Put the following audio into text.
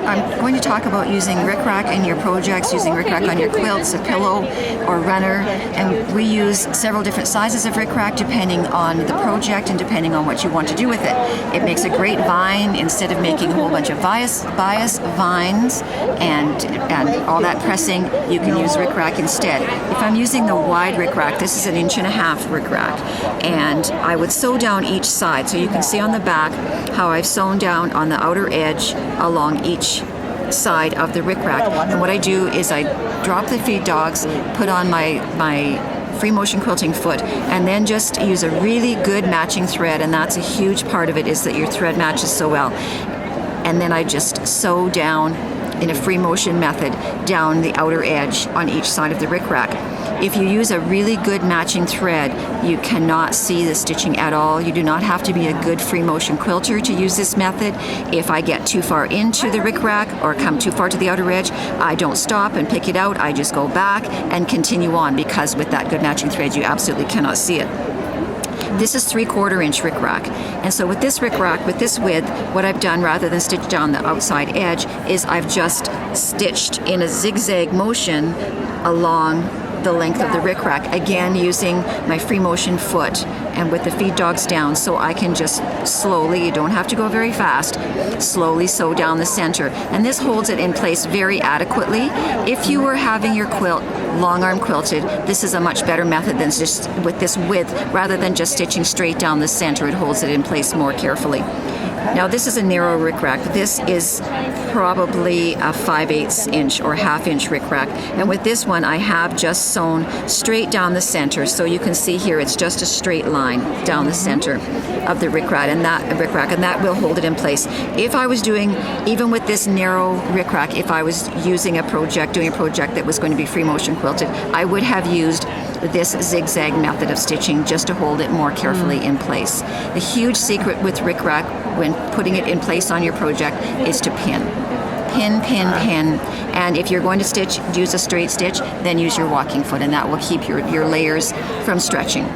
I'm going to talk about using rickrack in your projects, using rickrack on your quilts, a pillow, or runner, and we use several different sizes of rickrack depending on the project and depending on what you want to do with it. It makes a great vine. Instead of making a whole bunch of bias vines and all that pressing, you can use rickrack instead. If I'm using the wide rickrack, this is an 1.5 inch rickrack, and I would sew down each side. So you can see on the back how I've sewn down on the outer edge along each side of the rickrack. And what I do is I drop the feed dogs, put on my free motion quilting foot, and then just use a really good matching thread, and that's a huge part of it, is that your thread matches so well. And then I just sew down in a free motion method down the outer edge on each side of the rickrack. If you use a really good matching thread, you cannot see the stitching at all. You do not have to be a good free motion quilter to use this method. If I get too far into the rickrack or come too far to the outer edge, I don't stop and pick it out. I just go back and continue on, because with that good matching thread, you absolutely cannot see it. This is 3/4 inch rickrack, and so with this rickrack, with this width, what I've done, rather than stitch down the outside edge, is I've just stitched in a zigzag motion along the length of the rickrack, again using my free motion foot and with the feed dogs down, so I can just slowly, you don't have to go very fast, slowly sew down the center, and this holds it in place very adequately. If you were having your quilt long arm quilted, this is a much better method than just with this width. Rather than just stitching straight down the center, it holds it in place more carefully. Now this is a narrow rickrack. This is probably a 5/8 inch or 1/2 inch rickrack, and with this one I have just sewn straight down the center. So you can see here it's just a straight line down the center of the rickrack, and that will hold it in place. If I was doing, even with this narrow rickrack, if I was doing a project that was going to be free motion quilted, I would have used this zigzag method of stitching just to hold it more carefully in place. The huge secret with rickrack when putting it in place on your project is to pin. Pin, pin, pin. And if you're going to use a straight stitch, then use your walking foot, and that will keep your layers from stretching.